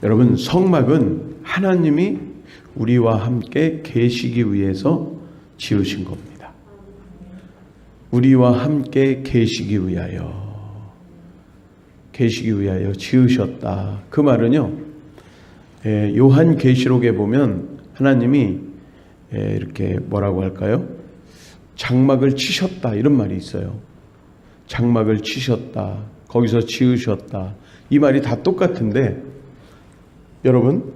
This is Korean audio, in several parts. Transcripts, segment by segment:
여러분, 성막은 하나님이 우리와 함께 계시기 위해서 지으신 겁니다. 우리와 함께 계시기 위하여 지으셨다. 그 말은요, 요한계시록에 보면 하나님이 이렇게 뭐라고 할까요? 장막을 치셨다, 이런 말이 있어요. 장막을 치셨다, 거기서 지으셨다, 이 말이 다 똑같은데, 여러분,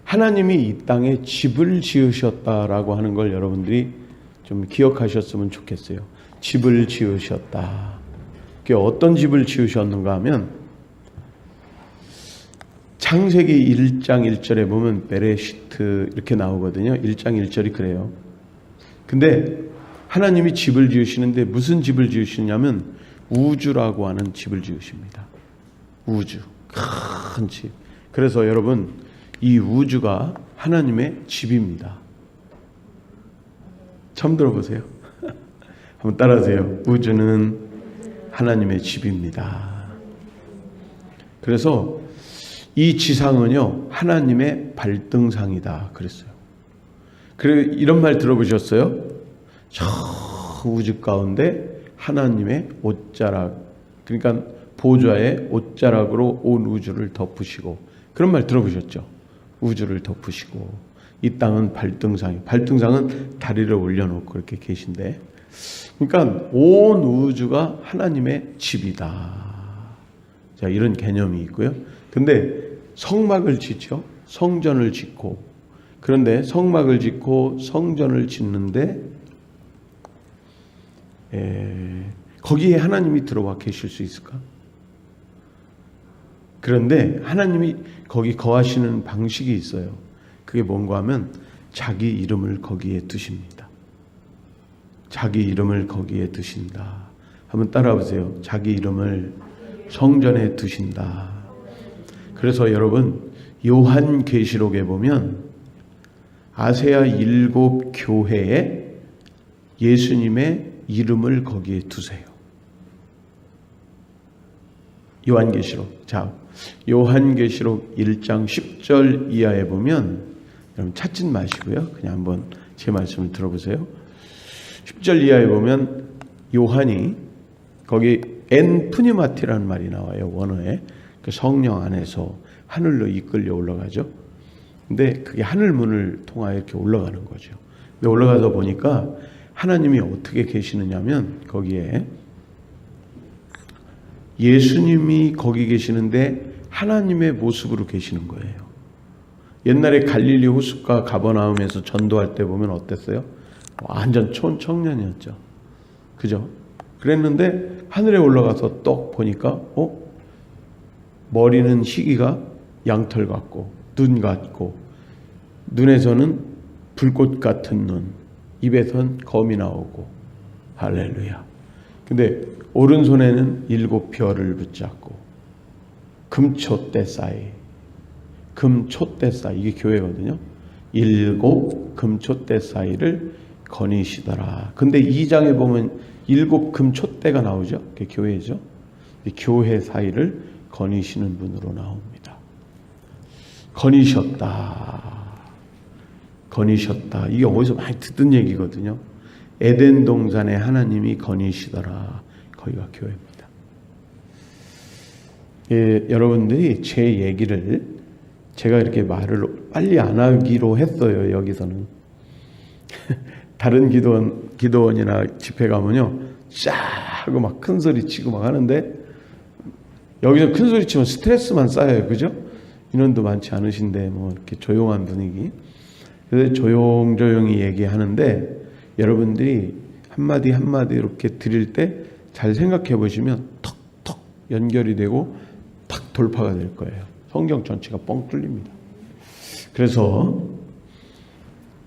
하나님이 이 땅에 집을 지으셨다라고 하는 걸 여러분들이 좀 기억하셨으면 좋겠어요. 집을 지으셨다. 그게 어떤 집을 지으셨는가 하면, 창세기 1장 1절에 보면 베레시트 이렇게 나오거든요. 1장 1절이 그래요. 근데 하나님이 집을 지으시는데 무슨 집을 지으시냐면 우주라고 하는 집을 지으십니다. 우주, 큰 집. 그래서 여러분, 이 우주가 하나님의 집입니다. 처음 들어보세요? 한번 따라하세요. 우주는 하나님의 집입니다. 그래서 이 지상은요, 하나님의 발등상이다 그랬어요. 그리고 이런 말 들어보셨어요? 저 우주 가운데 하나님의 옷자락, 그러니까 보좌의 옷자락으로 온 우주를 덮으시고, 그런 말 들어보셨죠? 우주를 덮으시고, 이 땅은 발등상은 다리를 올려놓고 이렇게 계신데, 그러니까 온 우주가 하나님의 집이다. 자, 이런 개념이 있고요. 근데 성막을 짓죠. 성전을 짓고. 그런데 성막을 짓고 성전을 짓는데 거기에 하나님이 들어와 계실 수 있을까? 그런데 하나님이 거기 거하시는 방식이 있어요. 그게 뭔가 하면 자기 이름을 거기에 두십니다. 자기 이름을 거기에 두신다. 한번 따라보세요. 자기 이름을 성전에 두신다. 그래서 여러분, 요한계시록에 보면 아세아 7 교회에 예수님의 이름을 거기에 두세요. 요한계시록. 자, 요한계시록 1장 10절 이하에 보면, 여러분 찾진 마시고요. 그냥 한번 제 말씀을 들어보세요. 10절 이하에 보면 요한이 거기 엔프니마티라는 말이 나와요. 원어에. 그 성령 안에서 하늘로 이끌려 올라가죠. 근데 그게 하늘문을 통하여 이렇게 올라가는 거죠. 근데 올라가서 보니까 하나님이 어떻게 계시느냐면 거기에 예수님이 거기 계시는데 하나님의 모습으로 계시는 거예요. 옛날에 갈릴리 호숫가 가버나움에서 전도할 때 보면 어땠어요? 완전 촌청년이었죠. 그죠? 그랬는데 하늘에 올라가서 떡 보니까 머리는 희기가 양털 같고 눈 같고, 눈에서는 불꽃 같은 눈, 입에선 검이 나오고, 할렐루야. 근데 오른손에는 7 별을 붙잡고, 금촛대 사이, 이게 교회거든요. 7 금촛대 사이를 거니시더라. 근데 2장에 보면 7 금촛대가 나오죠. 그게 교회죠. 교회 사이를 거니시는 분으로 나옵니다. 거니셨다. 이게 어디서 많이 듣던 얘기거든요. 에덴 동산에 하나님이 거니시더라. 거기가 교회입니다. 여러분들이 제 얘기를 제가 이렇게 말을 빨리 안 하기로 했어요. 여기서는 다른 기도원이나 집회 가면요, 쫙 하고 막 큰 소리 치고 막 하는데, 여기서 큰 소리 치면 스트레스만 쌓여요. 그죠? 인원도 많지 않으신데 뭐 이렇게 조용한 분위기. 그래서 조용조용히 얘기하는데, 여러분들이 한마디 한마디 이렇게 드릴 때 잘 생각해 보시면 턱턱 연결이 되고 탁 돌파가 될 거예요. 성경 전체가 뻥 뚫립니다. 그래서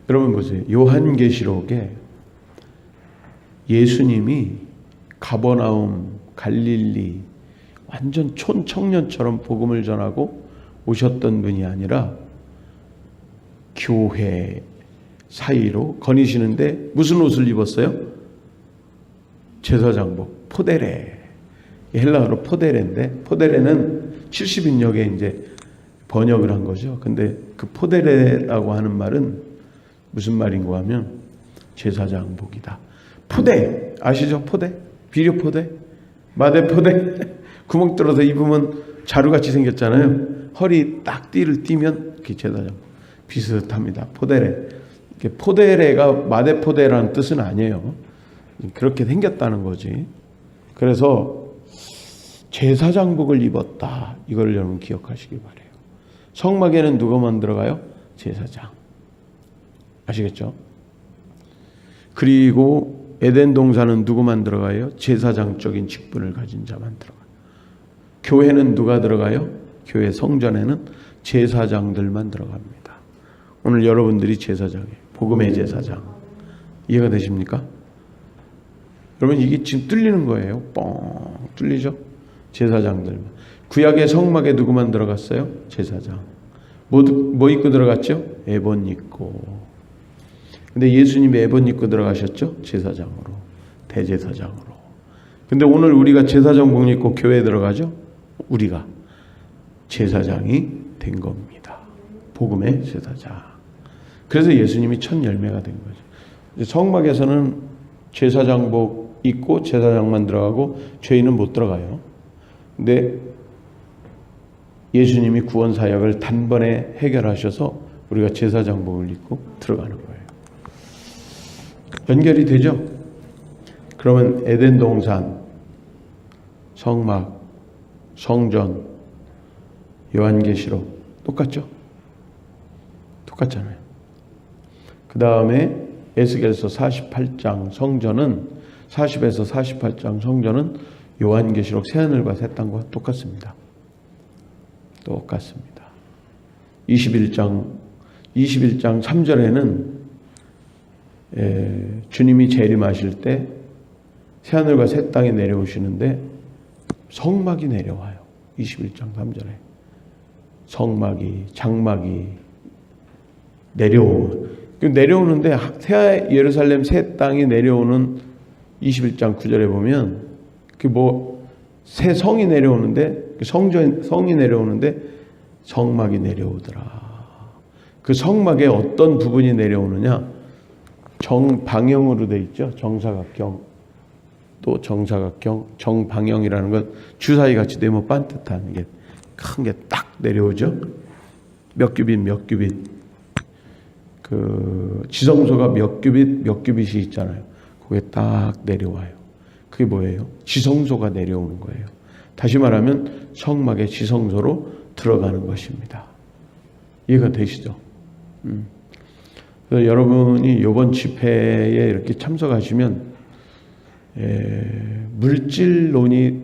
여러분 보세요. 요한계시록에 예수님이 가버나움, 갈릴리 완전 촌청년처럼 복음을 전하고 오셨던 분이 아니라 교회 사이로 거니시는데 무슨 옷을 입었어요? 제사장복, 포데레. 헬라어로 포데레인데, 포데레는 70인역에 이제 번역을 한 거죠. 근데 그 포데레라고 하는 말은 무슨 말인가 하면 제사장복이다. 포대 아시죠? 포대, 비료 포대, 마대 포대 구멍 뚫어서 입으면 자루같이 생겼잖아요. 허리 딱 띠를 띠면 그게 제사장 비슷합니다. 포데레. 포데레가 마대 포대라는 뜻은 아니에요. 그렇게 생겼다는 거지. 그래서 제사장복을 입었다. 이걸 여러분 기억하시기 바래요. 성막에는 누가만 들어가요? 제사장. 아시겠죠? 그리고 에덴 동산은 누구만 들어가요? 제사장적인 직분을 가진 자만 들어가요. 교회는 누가 들어가요? 교회 성전에는 제사장들만 들어갑니다. 오늘 여러분들이 제사장이에요. 복음의 제사장. 이해가 되십니까? 여러분 이게 지금 뚫리는 거예요. 뻥 뚫리죠? 제사장들만. 구약의 성막에 누구만 들어갔어요? 제사장. 뭐 입고 들어갔죠? 에봇 입고. 근데 예수님이 에봇 입고 들어가셨죠? 제사장으로. 대제사장으로. 근데 오늘 우리가 제사장복 입고 교회에 들어가죠? 우리가 제사장이 된 겁니다. 복음의 제사장. 그래서 예수님이 첫 열매가 된 거죠. 성막에서는 제사장복 입고 제사장만 들어가고 죄인은 못 들어가요. 근데 예수님이 구원 사역을 단번에 해결하셔서 우리가 제사장복을 입고 들어가는 거예요. 연결이 되죠? 그러면 에덴 동산, 성막, 성전, 요한계시록 똑같죠? 똑같잖아요. 그 다음에 에스겔서 48장 성전은 40에서 48장 성전은 요한계시록 새하늘과 새 땅과 똑같습니다. 똑같습니다. 21장 3절에는 주님이 재림하실 때 새하늘과 새 땅에 내려오시는데 성막이 내려와요. 21장 3절에 성막이 장막이 내려오는데 새 예루살렘 새 땅이 내려오는 21장 9절에 보면 새 성이 내려오는데 성이 내려오는데 성막이 내려오더라. 그 성막에 어떤 부분이 내려오느냐? 정방형으로 돼 있죠. 정사각형 또 정사각형 정방형이라는 건 주사위 같이 네모 반듯한 게 큰 게 딱 내려오죠. 몇 규빗 그 지성소가 몇 규빗이 있잖아요. 그게 딱 내려와요. 그게 뭐예요? 지성소가 내려오는 거예요. 다시 말하면 성막의 지성소로 들어가는 것입니다. 이해가 되시죠? 그래서 여러분이 이번 집회에 이렇게 참석하시면 물질론이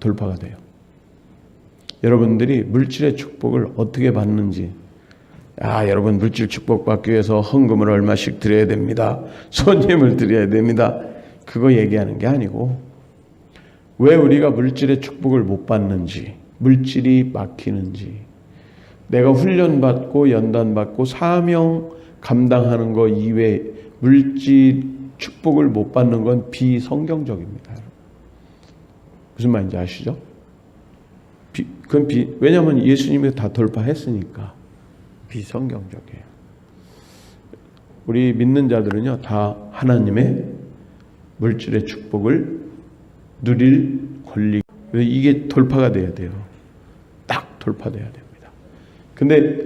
돌파가 돼요. 여러분들이 물질의 축복을 어떻게 받는지, 여러분 물질 축복 받기 위해서 헌금을 얼마씩 드려야 됩니다. 손님을 드려야 됩니다. 그거 얘기하는 게 아니고 왜 우리가 물질의 축복을 못 받는지, 물질이 막히는지, 내가 훈련받고 연단받고 사명 감당하는 거 이외에 물질 축복을 못 받는 건 비성경적입니다. 무슨 말인지 아시죠? 왜냐하면 예수님이 다 돌파했으니까 비성경적이에요. 우리 믿는 자들은요, 다 하나님의 물질의 축복을 누릴 권리, 이게 돌파가 돼야 돼요. 딱 돌파돼야 됩니다. 근데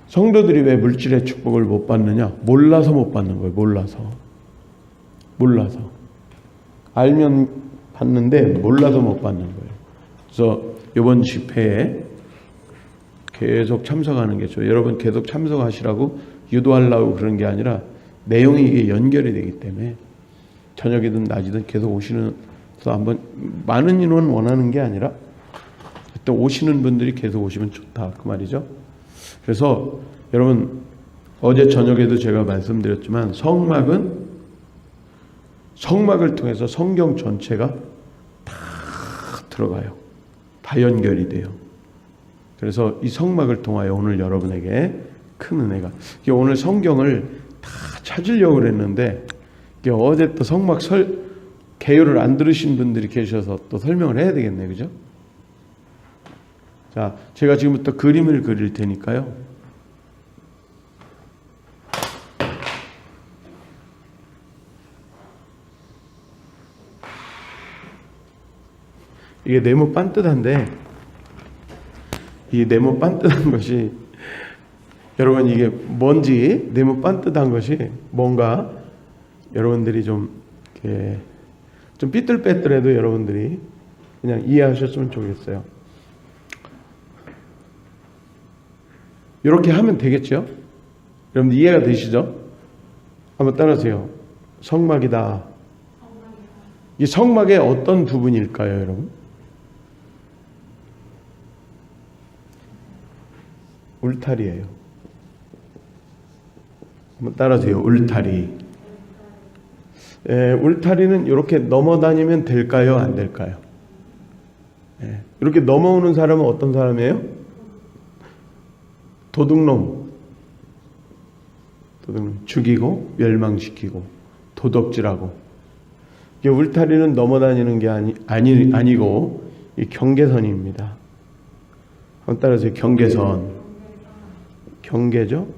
성도들이 왜 물질의 축복을 못 받느냐? 몰라서 못 받는 거예요. 몰라서. 알면 받는데 몰라서 못 받는 거예요. 그래서 이번 집회에 계속 참석하는 게 좋아요. 여러분 계속 참석하시라고 유도하려고 그런 게 아니라 내용이 이게 연결이 되기 때문에 저녁이든 낮이든 계속 오시는, 한번 많은 인원 원하는 게 아니라 또 오시는 분들이 계속 오시면 좋다 그 말이죠. 그래서 여러분 어제 저녁에도 제가 말씀드렸지만 성막을 통해서 성경 전체가 다 들어가요. 다 연결이 돼요. 그래서 이 성막을 통하여 오늘 여러분에게 큰 은혜가, 오늘 성경을 다 찾으려고 그랬는데 어제 또 성막 개요를 안 들으신 분들이 계셔서 또 설명을 해야 되겠네, 그죠? 자, 제가 지금부터 그림을 그릴 테니까요. 이게 네모 반듯한데, 이 네모 반듯한 것이, 여러분 이게 뭔지, 네모 반듯한 것이 뭔가 여러분들이 좀 이렇게 좀 삐뚤빼뚤해도 여러분들이 그냥 이해하셨으면 좋겠어요. 이렇게 하면 되겠죠? 여러분들 이해가 되시죠? 한번 따라하세요. 성막이다. 이 성막의 어떤 부분일까요, 여러분? 울타리예요. 한번 따라하세요. 울타리. 울타리는 이렇게 넘어다니면 될까요? 안 될까요? 이렇게 넘어오는 사람은 어떤 사람이에요? 도둑놈. 죽이고 멸망시키고 도덕질하고. 이 울타리는 넘어다니는 게 아니고 이 경계선입니다. 한번 따라하세요. 경계선. 경계죠?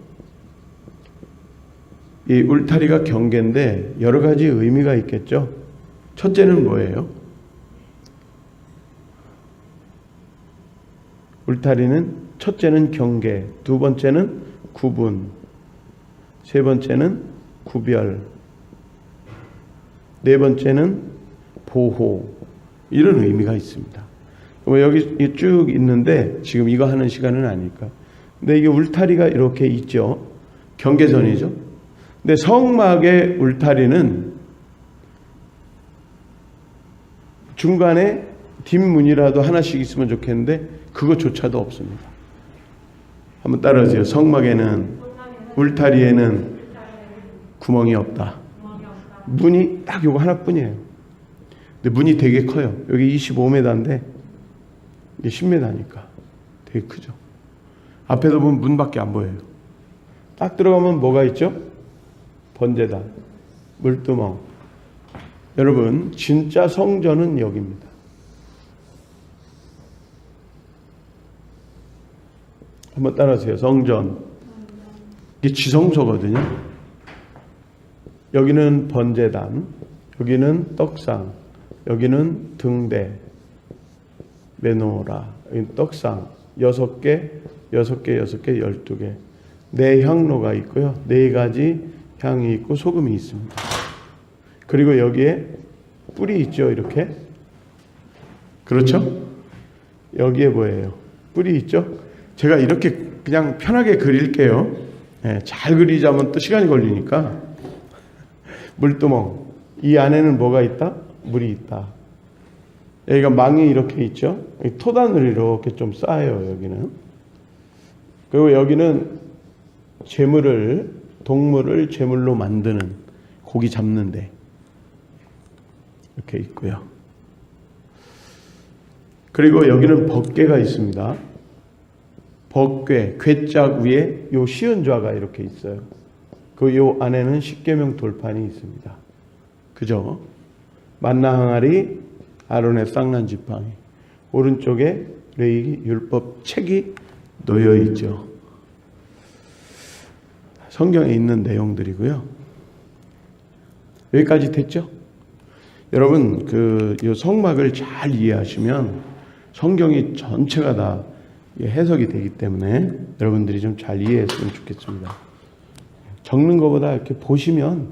이 울타리가 경계인데 여러 가지 의미가 있겠죠? 첫째는 뭐예요? 울타리는 첫째는 경계, 두 번째는 구분, 세 번째는 구별, 네 번째는 보호, 이런 의미가 있습니다. 여기 쭉 있는데 지금 이거 하는 시간은 아니니까. 근데 이게 울타리가 이렇게 있죠. 경계선이죠. 근데 성막의 울타리는 중간에 뒷문이라도 하나씩 있으면 좋겠는데 그것조차도 없습니다. 한번 따라하세요. 성막에는, 울타리에는 구멍이 없다. 문이 딱 요거 하나뿐이에요. 근데 문이 되게 커요. 여기 25m인데 이게 10m니까 되게 크죠. 앞에서 보면 문밖에 안 보여요. 딱 들어가면 뭐가 있죠? 번제단, 물두멍. 여러분, 진짜 성전은 여기입니다. 한번 따라하세요. 성전. 이게 지성소거든요. 여기는 번제단, 여기는 떡상, 여기는 등대, 메노라, 여기는 떡상, 6개, 12개. 네 향로가 있고요. 4가지 향이 있고 소금이 있습니다. 그리고 여기에 뿔이 있죠. 이렇게. 그렇죠? 여기에 뭐예요? 뿔이 있죠? 제가 이렇게 그냥 편하게 그릴게요. 잘 그리자면 또 시간이 걸리니까. 물두멍. 이 안에는 뭐가 있다? 물이 있다. 여기가 망이 이렇게 있죠? 토단으로 이렇게 좀 쌓여요. 여기는. 그리고 여기는 동물을 제물로 만드는, 고기 잡는데 이렇게 있고요. 그리고 여기는 법궤가 있습니다. 법궤, 궤짝 위에 요 시은좌가 이렇게 있어요. 요 안에는 십계명 돌판이 있습니다. 그죠? 만나 항아리, 아론의 쌍난 지팡이, 오른쪽에 레위기 율법 책이 놓여 있죠. 성경에 있는 내용들이고요. 여기까지 됐죠? 여러분, 이 성막을 잘 이해하시면 성경이 전체가 다 해석이 되기 때문에 여러분들이 좀 잘 이해했으면 좋겠습니다. 적는 것보다 이렇게 보시면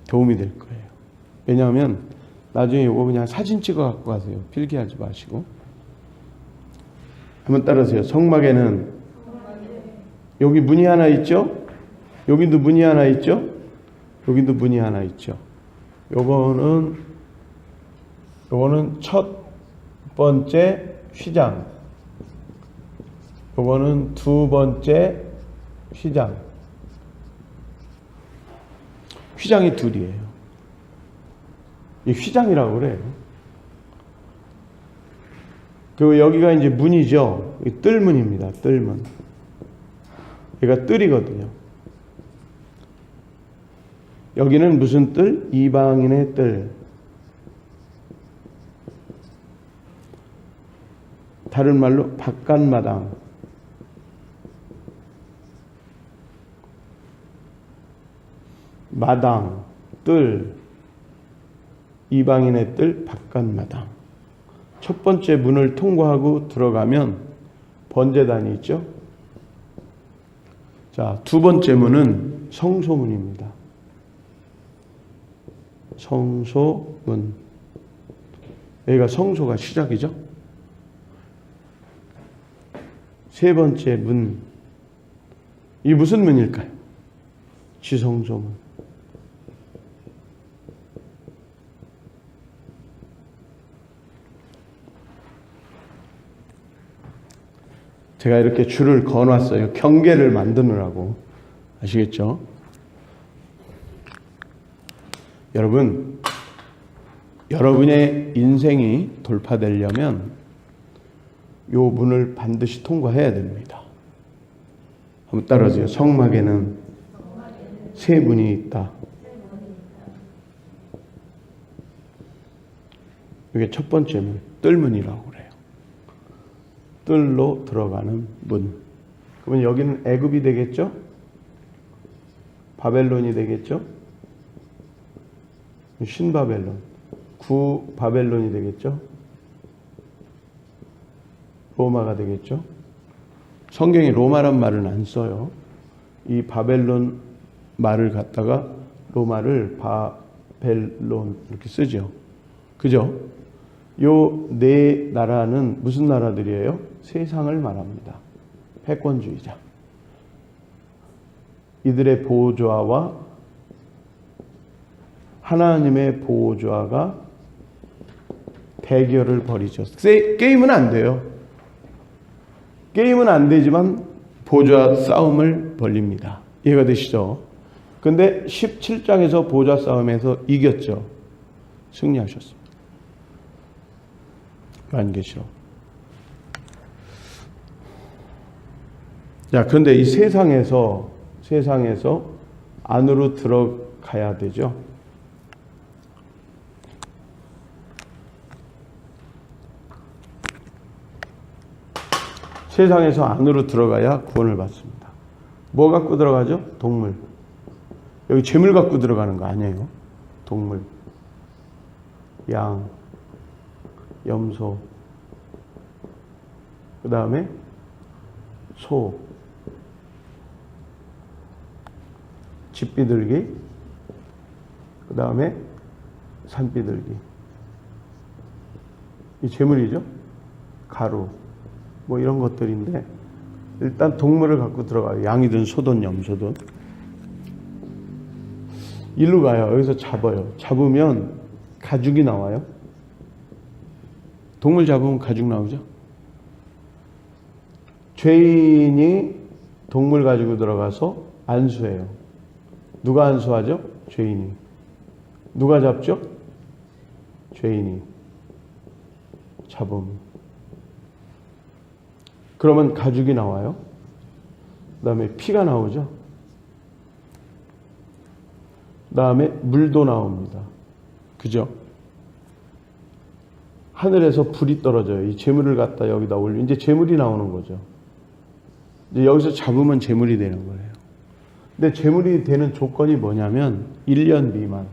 도움이 될 거예요. 왜냐하면 나중에 이거 그냥 사진 찍어 갖고 가세요. 필기하지 마시고. 한번 따라하세요. 성막에는 여기 문이 하나 있죠? 여기도 문이 하나 있죠? 여기도 문이 하나 있죠. 요거는 첫 번째 휘장. 요거는 두 번째 휘장. 휘장이 둘이에요. 이 휘장이라고 그래요. 그리고 여기가 이제 문이죠. 뜰문입니다. 뜰문. 얘가 뜰이거든요. 여기는 무슨 뜰? 이방인의 뜰. 다른 말로 바깥마당, 마당, 뜰, 이방인의 뜰, 바깥마당. 첫 번째 문을 통과하고 들어가면 번제단이 있죠. 자, 두 번째 문은 성소문입니다. 성소문. 여기가 성소가 시작이죠. 세 번째 문. 이 무슨 문일까요? 지성소문. 제가 이렇게 줄을 그어놨어요. 경계를 만드느라고. 아시겠죠? 여러분, 여러분의 인생이 돌파되려면 요 문을 반드시 통과해야 됩니다. 한번 따라하세요. 성막에는 세 문이 있다. 이게 첫 번째 문, 뜰문이라고 그래요. 뜰로 들어가는 문. 그러면 여기는 애굽이 되겠죠? 바벨론이 되겠죠? 신바벨론, 구바벨론이 되겠죠? 로마가 되겠죠? 성경에 로마란 말은 안 써요. 이 바벨론 말을 갖다가 로마를 바벨론 이렇게 쓰죠. 그죠? 요 네 나라는 무슨 나라들이에요? 세상을 말합니다. 패권주의자. 이들의 보호자와 하나님의 보호자가 대결을 벌이죠. 게임은 안 돼요. 게임은 안 되지만 보호자 싸움을 벌립니다. 이해가 되시죠? 근데 17장에서 보호자 싸움에서 이겼죠. 승리하셨습니다. 요한계시록. 자, 그런데 이 세상에서 안으로 들어가야 되죠. 세상에서 안으로 들어가야 구원을 받습니다. 뭐 갖고 들어가죠? 동물. 여기 재물 갖고 들어가는 거 아니에요. 동물. 양, 염소, 그 다음에 소, 집비둘기, 그 다음에 산비둘기. 이 재물이죠. 가루, 뭐 이런 것들인데 일단 동물을 갖고 들어가요. 양이든 소든 염소든. 일로 가요. 여기서 잡아요. 잡으면 가죽이 나와요. 동물 잡으면 가죽 나오죠. 죄인이 동물 가지고 들어가서 안수해요. 누가 안수하죠? 죄인이. 누가 잡죠? 죄인이. 잡음. 그러면 가죽이 나와요. 그 다음에 피가 나오죠. 그 다음에 물도 나옵니다. 그죠? 하늘에서 불이 떨어져요. 이 재물을 갖다 여기다 올려. 이제 재물이 나오는 거죠. 이제 여기서 잡으면 재물이 되는 거예요. 근데 재물이 되는 조건이 뭐냐면 1년 미만.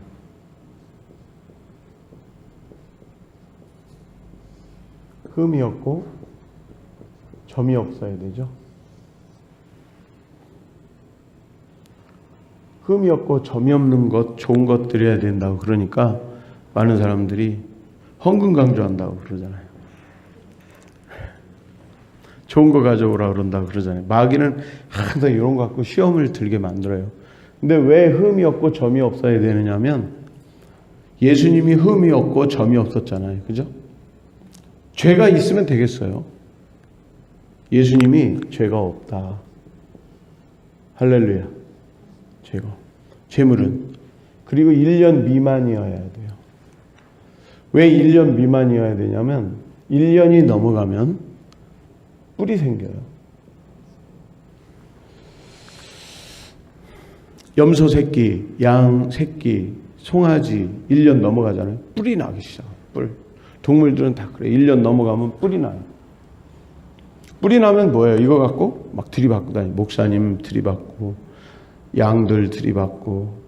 흠이 없고 점이 없어야 되죠. 흠이 없고 점이 없는 것, 좋은 것 드려야 된다고 그러니까 많은 사람들이 헌금 강조한다고 그러잖아요. 좋은 거 가져오라 그런다고 그러잖아요. 마귀는 항상 이런 거 갖고 시험을 들게 만들어요. 근데 왜 흠이 없고 점이 없어야 되느냐면 예수님이 흠이 없고 점이 없었잖아요. 그죠? 죄가 있으면 되겠어요. 예수님이 죄가 없다. 할렐루야. 죄가. 재물은. 그리고 1년 미만이어야 돼요. 왜 1년 미만이어야 되냐면 1년이 넘어가면 뿔이 생겨요. 염소 새끼, 양 새끼, 송아지 1년 넘어가잖아요. 뿔이 나기 시작해요. 뿔. 동물들은 다 그래요. 1년 넘어가면 뿔이 나요. 뿔이 나면 뭐예요? 이거 갖고 막 들이받고 다니. 목사님 들이받고, 양들 들이받고,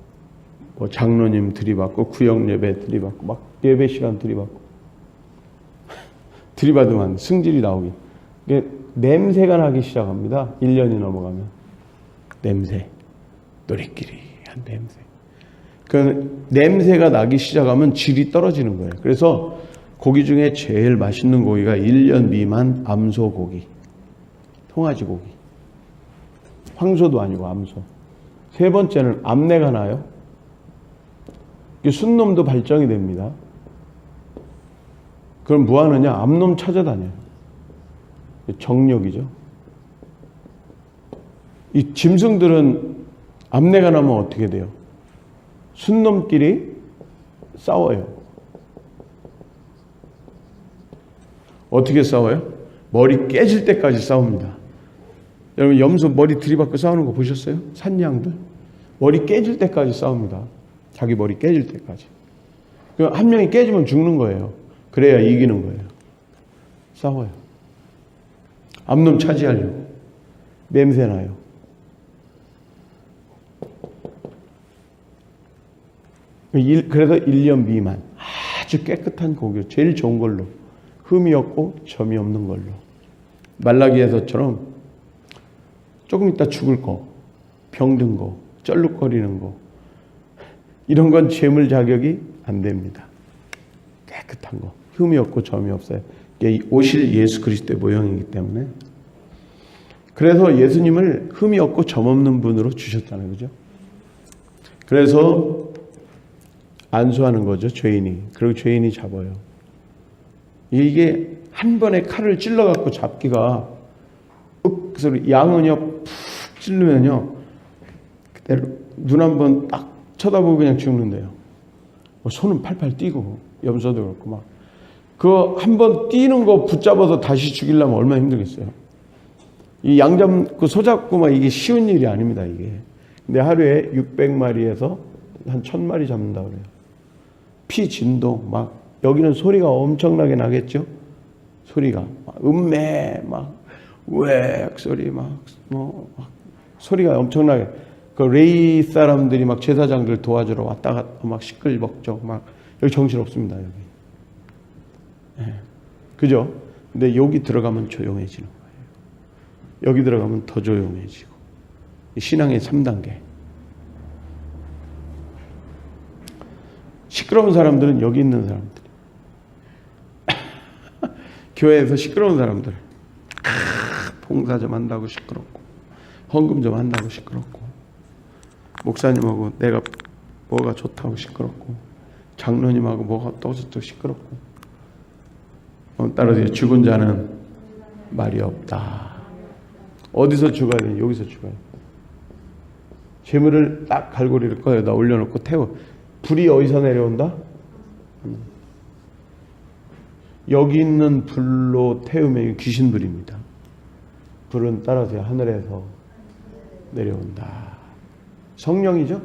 뭐 장로님 들이받고, 구역 예배 들이받고, 막 예배 시간 들이받고. 들이받으면 승질이 나오기. 이게 냄새가 나기 시작합니다. 1년이 넘어가면. 냄새. 노랫끼리한 냄새. 그 냄새가 나기 시작하면 질이 떨어지는 거예요. 그래서 고기 중에 제일 맛있는 고기가 1년 미만 암소 고기. 통아지 고기. 황소도 아니고 암소. 세 번째는 암내가 나요. 순놈도 발정이 됩니다. 그럼 뭐 하느냐? 암놈 찾아다녀요. 정력이죠. 이 짐승들은 암내가 나면 어떻게 돼요? 순놈끼리 싸워요. 어떻게 싸워요? 머리 깨질 때까지 싸웁니다. 여러분 염소 머리 들이받고 싸우는 거 보셨어요? 산양들 머리 깨질 때까지 싸웁니다. 자기 머리 깨질 때까지. 한 명이 깨지면 죽는 거예요. 그래야 이기는 거예요. 싸워요. 암놈 차지하려고. 냄새 나요. 그래서 1년 미만 아주 깨끗한 고기, 제일 좋은 걸로, 흠이 없고 점이 없는 걸로. 말라기에서처럼 조금 있다 죽을 거, 병든 거, 쩔룩거리는 거, 이런 건 재물 자격이 안 됩니다. 깨끗한 거, 흠이 없고 점이 없어요. 이게 오실 예수 그리스도의 모형이기 때문에. 그래서 예수님을 흠이 없고 점 없는 분으로 주셨잖아요. 그죠? 그래서 안수하는 거죠, 죄인이. 그리고 죄인이 잡아요. 이게 한 번에 칼을 찔러갖고 잡기가, 소리, 양은요, 푹 찔르면요, 그대로 눈 한 번 딱 쳐다보고 그냥 죽는데요. 손은 팔팔 뛰고, 염소도 그렇고, 막. 그 한 번 뛰는 거 붙잡아서 다시 죽이려면 얼마나 힘들겠어요. 이 양 잡고, 소 잡고, 막 이게 쉬운 일이 아닙니다, 이게. 근데 하루에 600마리에서 한 1000마리 잡는다 그래요. 피 진동, 막, 여기는 소리가 엄청나게 나겠죠? 소리가. 음매, 막, 우엑 소리, 막, 소리가 엄청나게. 그 레이 사람들이 막 제사장들 도와주러 왔다 갔다 막 시끌벅적, 막, 여기 정신없습니다, 여기. 네. 그죠? 근데 여기 들어가면 조용해지는 거예요. 여기 들어가면 더 조용해지고. 신앙의 3단계. 시끄러운 사람들은 여기 있는 사람들. 교회에서 시끄러운 사람들. 봉사 좀 한다고 시끄럽고, 헌금 좀 한다고 시끄럽고, 목사님하고 내가 뭐가 좋다고 시끄럽고, 장로님하고 뭐가 또 시끄럽고. 따라서 죽은 자는 말이 없다. 어디서 죽어야 돼? 여기서 죽어야 돼. 재물을 딱 갈고리를 꺼에다 올려놓고 태워. 불이 어디서 내려온다? 여기 있는 불로 태우면 귀신불입니다. 불은 따라서 하늘에서 내려온다. 성령이죠?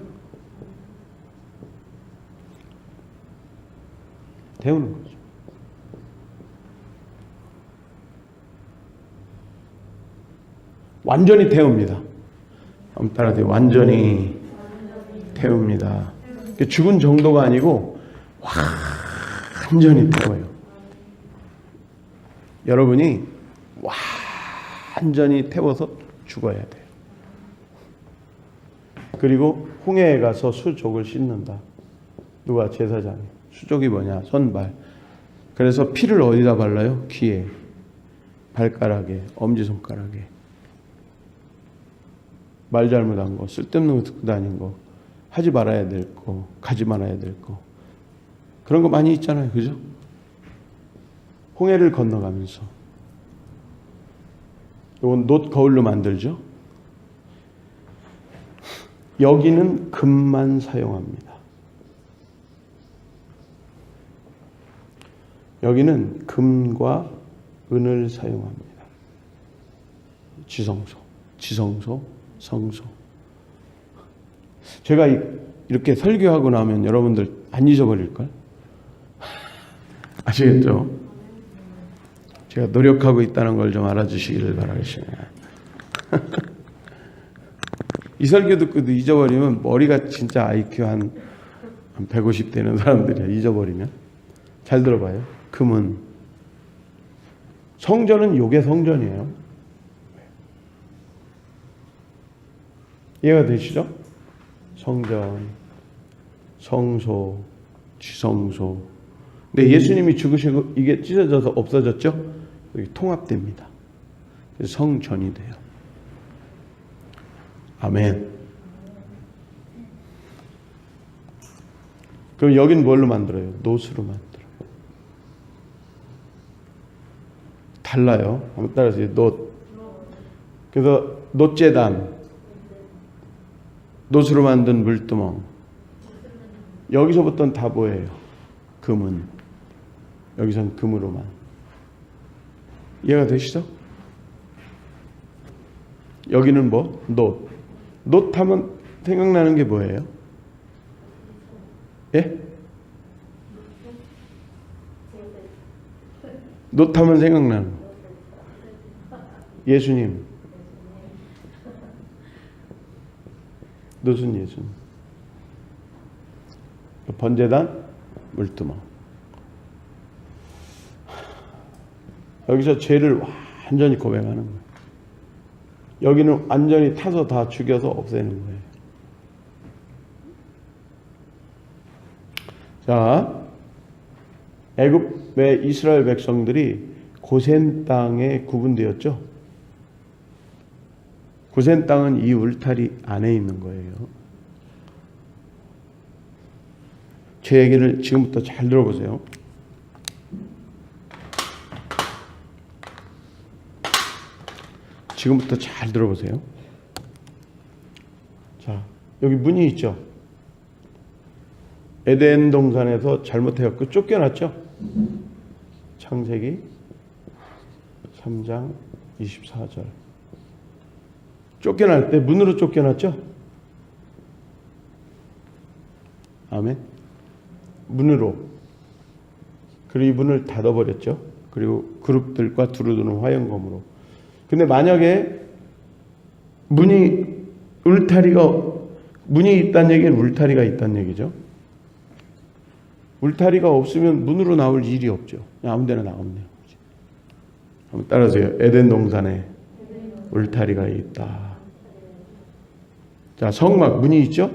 태우는 거죠. 완전히 태웁니다. 한번 따라서 완전히 태웁니다. 죽은 정도가 아니고 완전히 태워요. 여러분이 완전히 태워서 죽어야 돼요. 그리고 홍해에 가서 수족을 씻는다. 누가? 제사장이. 수족이 뭐냐? 손발. 그래서 피를 어디다 발라요? 귀에, 발가락에, 엄지손가락에. 말 잘못한 거, 쓸데없는 거 듣고 다닌 거, 하지 말아야 될 거, 가지 말아야 될 거, 그런 거 많이 있잖아요. 그죠? 홍해를 건너가면서. 이건 놋 거울로 만들죠. 여기는 금만 사용합니다. 여기는 금과 은을 사용합니다. 지성소, 성소. 제가 이렇게 설교하고 나면 여러분들 안 잊어버릴걸? 아시겠죠? 제가 노력하고 있다는 걸 좀 알아주시기를 바라겠습니다. 이 설교 듣고도 잊어버리면 머리가 진짜 IQ 한 150 되는 사람들이야. 잊어버리면. 잘 들어봐요. 금은 성전은 요게 성전이에요. 이해가 되시죠? 성전, 성소, 지성소. 근데 예수님이 죽으시고 이게 찢어져서 없어졌죠? 여기 통합됩니다. 그래서 성전이 돼요. 아멘. 그럼 여긴 뭘로 만들어요? 놋으로 만들어요. 달라요. 한번 따라하세요. 놋. 그래서 놋재단. 놋으로 만든 물두멍. 여기서부터는 다 뭐예요? 금은. 여기선 금으로만. 이해가 되시죠? 여기는 뭐? 놋. 놋 하면 생각나는 게 뭐예요? 예? 놋 하면 생각나는 거. 예수님. 놋은 예수님. 번제단, 물두멍. 여기서 죄를 완전히 고백하는 거예요. 여기는 완전히 타서 다 죽여서 없애는 거예요. 자, 애굽의 이스라엘 백성들이 고센 땅에 구분되었죠. 고센 땅은 이 울타리 안에 있는 거예요. 제 얘기를 지금부터 잘 들어보세요. 지금부터 잘 들어보세요. 자, 여기 문이 있죠. 에덴 동산에서 잘못해갖고 쫓겨났죠. 창세기 3장 24절. 쫓겨날 때 문으로 쫓겨났죠. 아멘. 문으로. 그리고 이 문을 닫아버렸죠. 그리고 그룹들과 두루두는 화영검으로. 근데 만약에 문이 있다는 얘기는 울타리가 있다는 얘기죠. 울타리가 없으면 문으로 나올 일이 없죠. 그냥 아무 데나 나오네요. 한번 따라하세요. 에덴 동산에 울타리가 있다. 자, 성막 문이 있죠?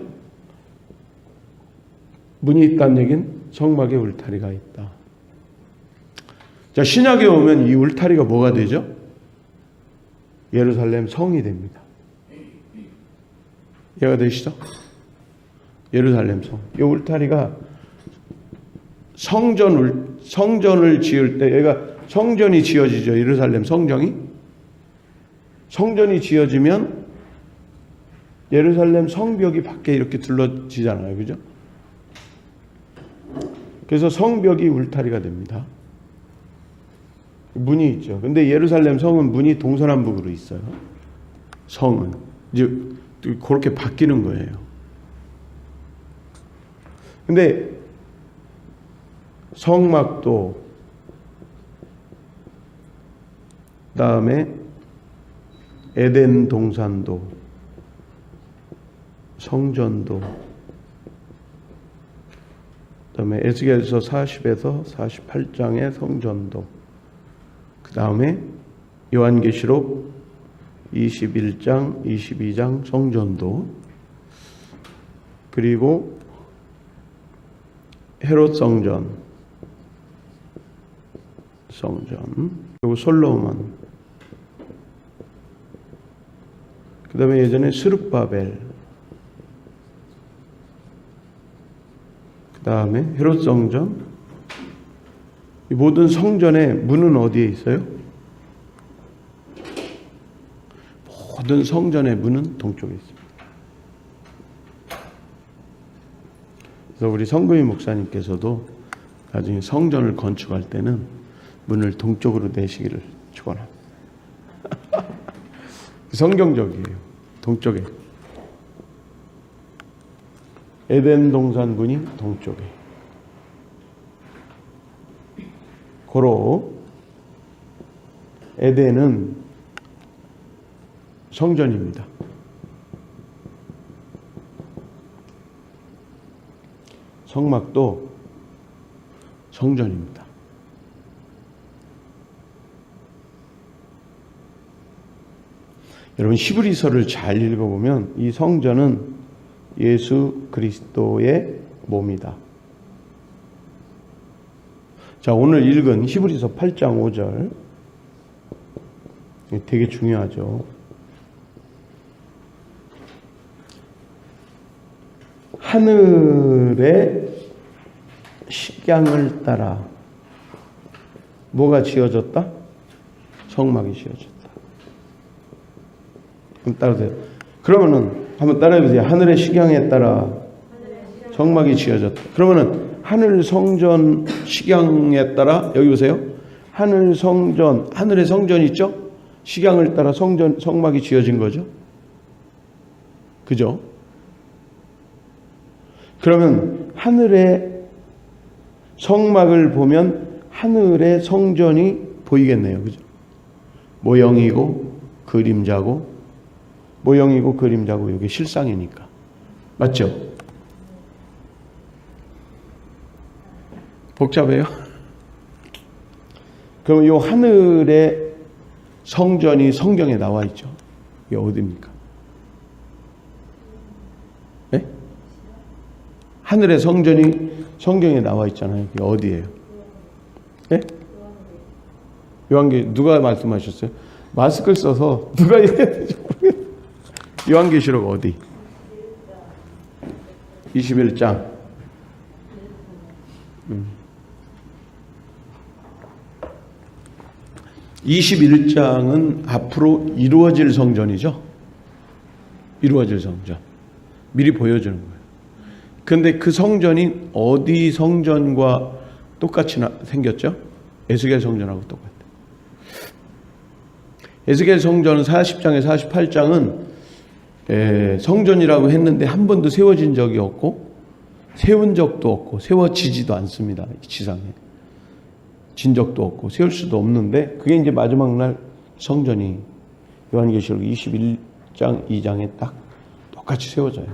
문이 있다는 얘기는 성막에 울타리가 있다. 자, 신약에 오면 이 울타리가 뭐가 되죠? 예루살렘 성이 됩니다. 이해가 되시죠? 예루살렘 성. 이 울타리가 성전을 지을 때 여기가 성전이 지어지죠. 예루살렘 성전이 지어지면 예루살렘 성벽이 밖에 이렇게 둘러지잖아요. 그죠? 그래서 성벽이 울타리가 됩니다. 문이 있죠. 근데 예루살렘 성은 문이 동서남북으로 있어요. 성은 이제 그렇게 바뀌는 거예요. 근데 성막도 그다음에 에덴 동산도 성전도 그다음에 에스겔서 40에서 48장의 성전도 그 다음에 요한계시록 21장, 22장 성전도 그리고 헤롯 성전 그리고 솔로몬 그 다음에 예전에 스룹바벨 그 다음에 헤롯 성전 이 모든 성전의 문은 어디에 있어요? 모든 성전의 문은 동쪽에 있습니다. 그래서 우리 성금희 목사님께서도 나중에 성전을 건축할 때는 문을 동쪽으로 내시기를 축원합니다. 성경적이에요. 동쪽에. 에덴 동산 문이 동쪽에. 고로 에덴은 성전입니다. 성막도 성전입니다. 여러분 히브리서를 잘 읽어보면 이 성전은 예수 그리스도의 몸이다. 자, 오늘 읽은 히브리서 8장 5절 되게 중요하죠. 하늘의 식양을 따라 뭐가 지어졌다? 성막이 지어졌다. 한번 따라하세요. 그러면은 한번 따라해보세요. 하늘의 식양에 따라 성막이 지어졌다. 그러면은 하늘 성전 식양에 따라 여기 보세요. 하늘 성전, 하늘의 성전이 있죠? 식양을 따라 성막이 지어진 거죠. 그죠? 그러면 하늘의 성막을 보면 하늘의 성전이 보이겠네요. 그죠? 모형이고 그림자고 모형이고 그림자고 이게 실상이니까. 맞죠? 복잡해요? 그럼 이 하늘의 성전이 성경에 나와 있죠. 이게 어디입니까? 네? 하늘의 성전이 성경에 나와 있잖아요. 이게 어디예요? 네? 요한계 누가 말씀하셨어요? 마스크를 써서 누가 이래야 되지 모르겠어요. 요한계시록 어디? 21장. 21장은 앞으로 이루어질 성전이죠. 이루어질 성전. 미리 보여주는 거예요. 그런데 그 성전이 어디 성전과 똑같이 생겼죠? 에스겔 성전하고 똑같아요. 에스겔 성전은 40장에 48장은 성전이라고 했는데 한 번도 세워진 적이 없고 세운 적도 없고 세워지지도 않습니다. 이 지상에. 진 적도 없고 세울 수도 없는데 그게 이제 마지막 날 성전이 요한계시록 21장 2장에 딱 똑같이 세워져요.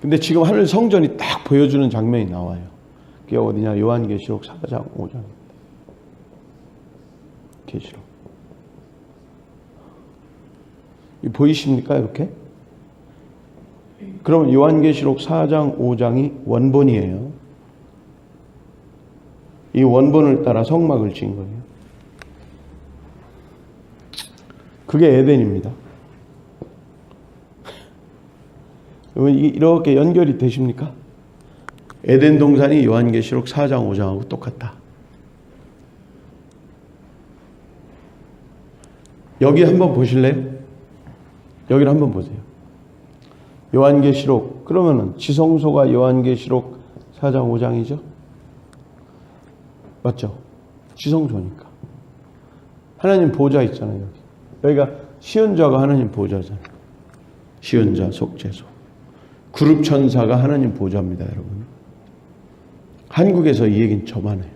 근데 지금 하늘 성전이 딱 보여주는 장면이 나와요. 그게 어디냐? 요한계시록 4장 5장입니다. 계시록. 보이십니까? 이렇게? 그러면 요한계시록 4장 5장이 원본이에요. 이 원본을 따라 성막을 지은 거예요. 그게 에덴입니다. 이렇게 연결이 되십니까? 에덴 동산이 요한계시록 4장 5장하고 똑같다. 여기 한번 보실래요? 여기를 한번 보세요. 요한계시록 그러면은 지성소가 요한계시록 4장 5장이죠? 맞죠? 지성소니까. 하나님 보좌 있잖아요. 여기가 시은자가 하나님 보좌잖아요. 시은자 속죄소. 그룹 천사가 하나님 보좌입니다, 여러분. 한국에서 이 얘기는 저만 해요.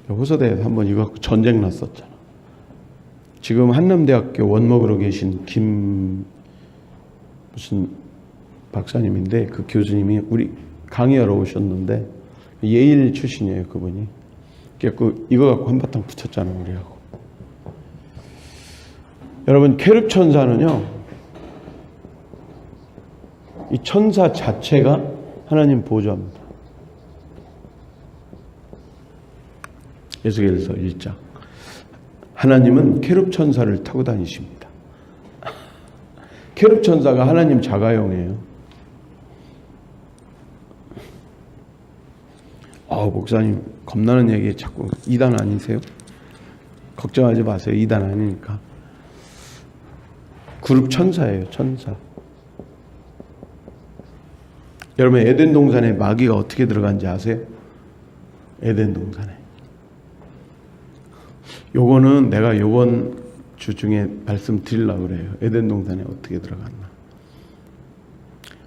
호서대에서 한번 이거 갖고 전쟁 났었잖아. 지금 한남대학교 원목으로 계신 김 무슨 박사님인데 그 교수님이 우리 강의하러 오셨는데 예일 출신이에요, 그분이. 그래서 이거 갖고 한바탕 붙였잖아요, 우리하고. 여러분, 케룹 천사는요, 이 천사 자체가 하나님 보좌입니다. 에스겔서 1장. 하나님은 케룹 천사를 타고 다니십니다. 케룹 천사가 하나님 자가용이에요. 목사님 겁나는 얘기 자꾸 이단 아니세요? 걱정하지 마세요. 이단 아니니까. 그룹 천사예요. 천사. 여러분 에덴 동산에 마귀가 어떻게 들어간지 아세요? 에덴 동산에. 요거는 내가 요번 주 중에 말씀드리려고 그래요. 에덴 동산에 어떻게 들어갔나.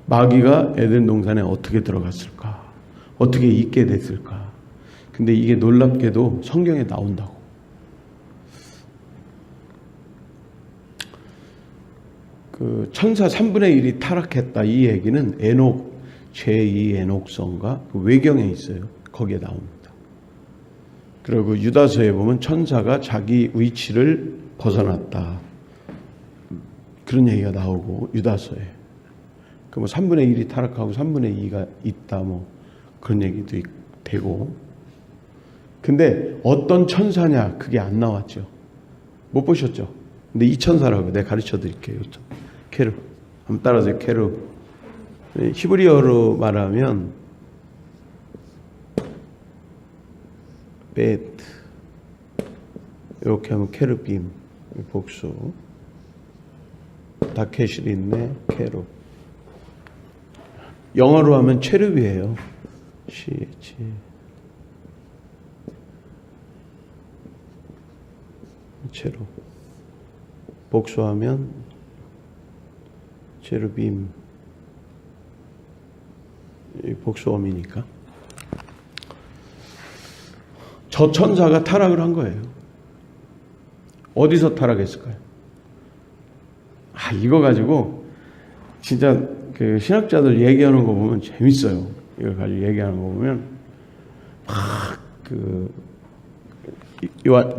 마귀가 에덴 동산에 어떻게 들어갔을까? 어떻게 있게 됐을까? 근데 이게 놀랍게도 성경에 나온다고. 그 천사 3분의 1이 타락했다 이 얘기는 에녹 제2 에녹서인가 그 외경에 있어요. 거기에 나옵니다. 그리고 유다서에 보면 천사가 자기 위치를 벗어났다 그런 얘기가 나오고 유다서에 그 뭐 3분의 1이 타락하고 3분의 2가 있다 뭐 그런 얘기도 되고. 근데 어떤 천사냐 그게 안 나왔죠. 못 보셨죠? 근데 이 천사라고 내가 가르쳐 드릴게요. 케룹. 한번 따라하세요. 케룹. 히브리어로 말하면 베트 이렇게 하면 케르빔 복수. 다케실이 있네. 케룹. 영어로 하면 체룹이에요. 체룹. 복수하면 체르빔. 복수어미니까. 저 천사가 타락을 한 거예요. 어디서 타락했을까요? 이거 가지고 진짜 그 신학자들 얘기하는 거 보면 재밌어요. 이걸 가지고 얘기하는 거 보면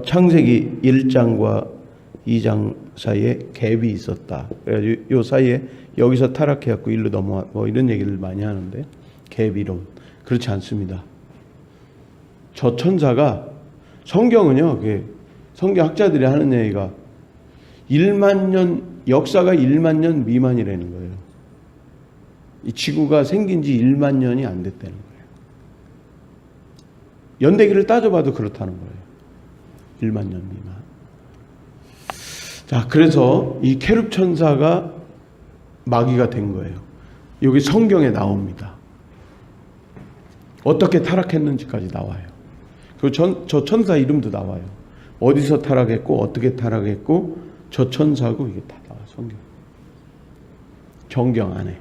창세기 1장과 2장 사이에 갭이 있었다. 그래가지고 요 사이에 여기서 타락해갖고 일로 넘어와 뭐 이런 얘기를 많이 하는데 갭 이론 그렇지 않습니다. 저 천사가 성경은요, 성경학자들이 하는 얘기가 1만 년 역사가 1만 년 미만이라는 거예요. 이 지구가 생긴 지 1만 년이 안 됐다는 거예요. 연대기를 따져봐도 그렇다는 거예요. 1만 년 미만. 자, 그래서 이 케룹 천사가 마귀가 된 거예요. 여기 성경에 나옵니다. 어떻게 타락했는지까지 나와요. 그리고 저 천사 이름도 나와요. 어디서 타락했고 어떻게 타락했고 저 천사고 이게 다 나와 성경. 정경 안에.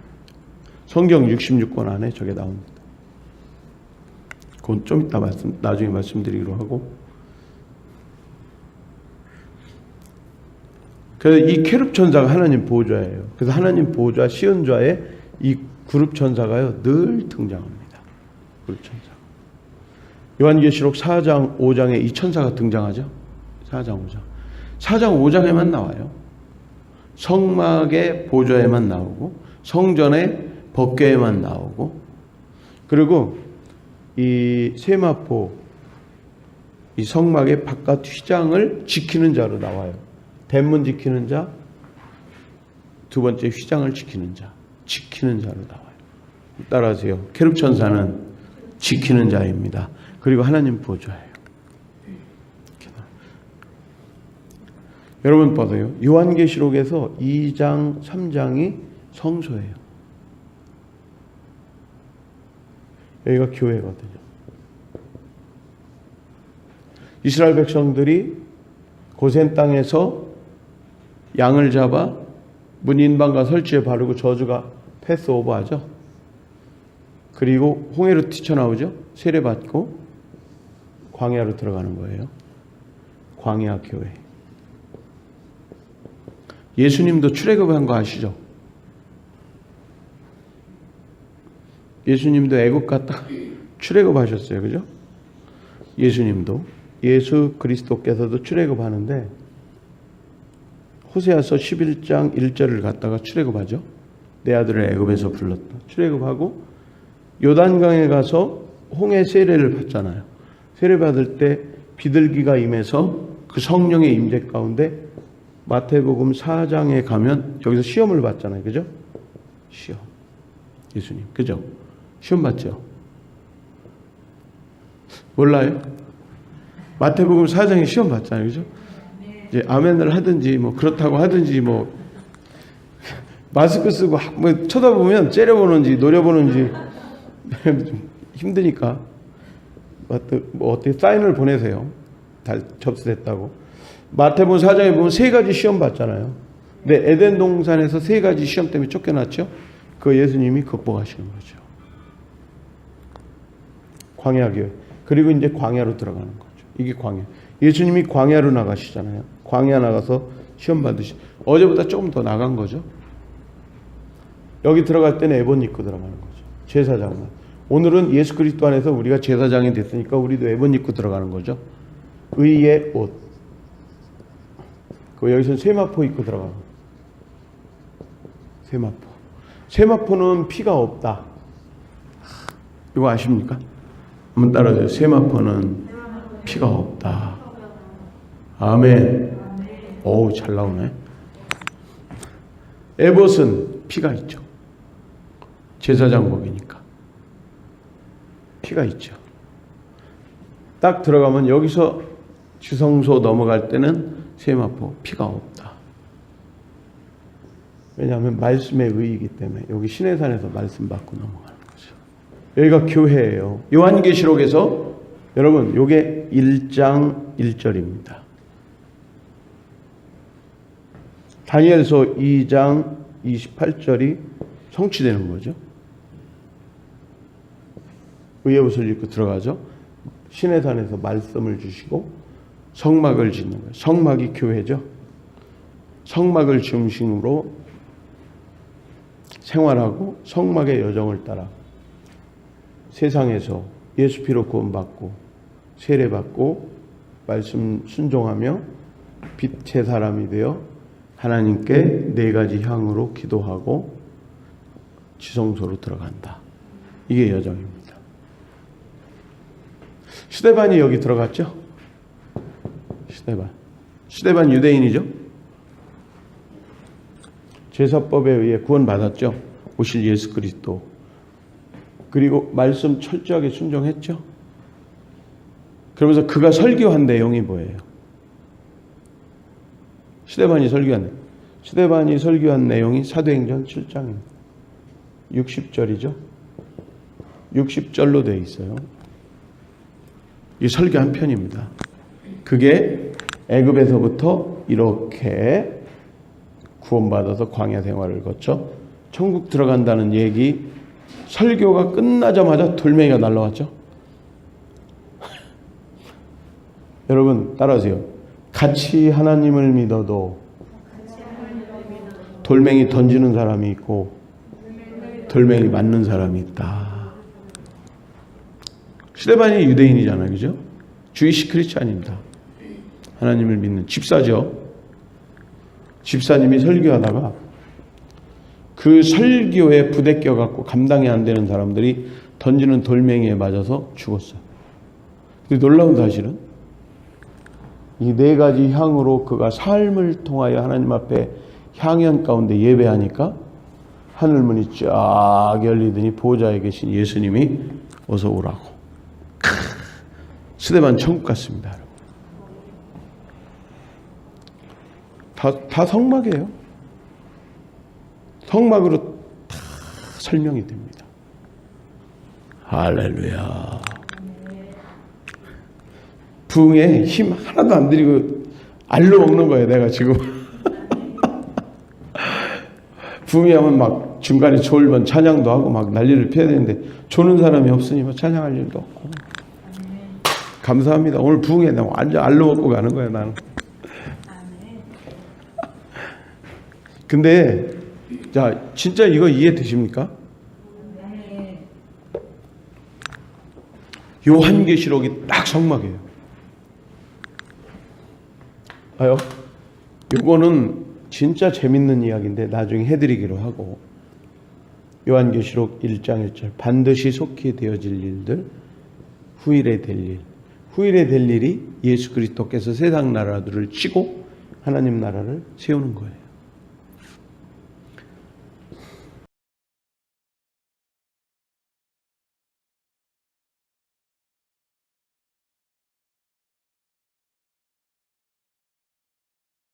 성경 66권 안에 저게 나옵니다. 그건 좀 이따 나중에 말씀드리기로 하고. 그래서 이 케룹 천사가 하나님 보호자예요. 그래서 하나님 보호자 시은좌에 이 그룹 천사가요 늘 등장합니다. 그룹 천사. 요한계시록 4장 5장에 이 천사가 등장하죠. 4장 5장. 4장 5장에만 나와요. 성막의 보좌에만 나오고 성전의 법궤에만 나오고 그리고 이 세마포 이 성막의 바깥 휘장을 지키는 자로 나와요. 대문 지키는 자, 두 번째 휘장을 지키는 자, 지키는 자로 나와요. 따라하세요. 케룹 천사는 지키는 자입니다. 그리고 하나님 보좌예요. 여러분 봐도요. 요한계시록에서 2장, 3장이 성소예요. 여기가 교회거든요. 이스라엘 백성들이 고센 땅에서 양을 잡아 문인방과 설치에 바르고 저주가 패스오버하죠. 그리고 홍해로 뛰쳐나오죠. 세례받고 광야로 들어가는 거예요. 광야 교회. 예수님도 출애굽한 거 아시죠? 예수님도 애국 갔다 출애굽하셨어요. 그죠? 예수님도 예수 그리스도께서도 출애굽하는데 호세아서 11장 1절을 갖다가 출애굽하죠. 내 아들을 애굽에서 불렀다. 출애굽하고 요단강에 가서 홍해 세례를 받잖아요. 세례 받을 때 비둘기가 임해서 그 성령의 임재 가운데 마태복음 4장에 가면 여기서 시험을 받잖아요. 그죠? 시험. 예수님. 그죠? 시험 받죠? 몰라요? 마태복음 4장에 시험 받잖아요. 그죠? 이제 아멘을 하든지 뭐 그렇다고 하든지 뭐 마스크 쓰고 뭐 쳐다보면 째려보는지 노려보는지 좀 힘드니까 뭐 어떻게 사인을 보내세요. 다 접수됐다고. 마태복음 4장에 보면 세 가지 시험 받잖아요. 근데 에덴 동산에서 세 가지 시험 때문에 쫓겨났죠. 그 예수님이 극복하시는 거죠. 광야 교회. 그리고 이제 광야로 들어가는 거죠. 이게 광야. 예수님이 광야로 나가시잖아요. 광야 나가서 시험 받으시. 어제보다 조금 더 나간 거죠. 여기 들어갈 때는 에봇 입고 들어가는 거죠. 제사장만. 오늘은 예수 그리스도 안에서 우리가 제사장이 됐으니까 우리도 에봇 입고 들어가는 거죠. 의의 옷. 그 여기서는 세마포 입고 들어가는 거예요. 세마포. 세마포는 피가 없다. 이거 아십니까? 한번 따라하세요. 세마포는 피가 없다. 아멘. 어우, 잘 나오네. 에봇은 피가 있죠. 제사장복이니까. 피가 있죠. 딱 들어가면 여기서 지성소 넘어갈 때는 세마포 피가 없다. 왜냐하면 말씀의 의이기 때문에 여기 시내산에서 말씀 받고 넘어가는 거죠. 여기가 교회예요. 요한계시록에서 여러분 요게 1장 1절입니다. 다니엘서 2장 28절이 성취되는 거죠. 의의 옷을 입고 들어가죠. 시내산에서 말씀을 주시고 성막을 짓는 거예요. 성막이 교회죠. 성막을 중심으로 생활하고 성막의 여정을 따라 세상에서 예수 피로 구원받고 세례받고 말씀 순종하며 빛의 사람이 되어 하나님께 네 가지 향으로 기도하고 지성소로 들어간다. 이게 여정입니다. 스데반이 여기 들어갔죠? 스데반 유대인이죠? 제사법에 의해 구원받았죠? 오실 예수 그리스도. 그리고 말씀 철저하게 순종했죠? 그러면서 그가 설교한 내용이 뭐예요? 스데반이 설교한 내용이 사도행전 7장입니다. 60절이죠? 60절로 되어 있어요. 이 설교 한 편입니다. 그게 애굽에서부터 이렇게 구원받아서 광야 생활을 거쳐 천국 들어간다는 얘기, 설교가 끝나자마자 돌멩이가 날라왔죠. 여러분 따라하세요. 같이 하나님을 믿어도 돌멩이 던지는 사람이 있고 돌멩이 맞는 사람이 있다. 스데반이 유대인이잖아요. 그죠? 주이시 크리스찬입니다. 하나님을 믿는 집사죠. 집사님이 설교하다가 그 설교에 부대껴갖고 감당이 안 되는 사람들이 던지는 돌멩이에 맞아서 죽었어요. 근데 놀라운 사실은 이 네 가지 향으로 그가 삶을 통하여 하나님 앞에 향연 가운데 예배하니까 하늘문이 쫙 열리더니 보좌에 계신 예수님이 어서 오라고. 스데반 천국 갔습니다. 다 성막이에요. 성막으로 다 설명이 됩니다. 할렐루야. 부흥에 힘 하나도 안 들이고 알로 먹는 거예요. 내가 지금. 부흥이 하면 막 중간에 졸면 찬양도 하고 막 난리를 펴야 되는데 조는 사람이 없으니 뭐 찬양할 일도 없고. 감사합니다. 오늘 부흥에 내가 완전 알로 먹고 가는 거야 나는. 근데 자 진짜 이거 이해되십니까? 요한계시록이 딱 성막이에요. 아요? 요거는 진짜 재밌는 이야기인데 나중에 해드리기로 하고, 요한계시록 1장 1절 반드시 속히 되어질 일들, 후일에 될 일. 후일에 될 일이 예수 그리스도께서 세상 나라들을 치고 하나님 나라를 세우는 거예요.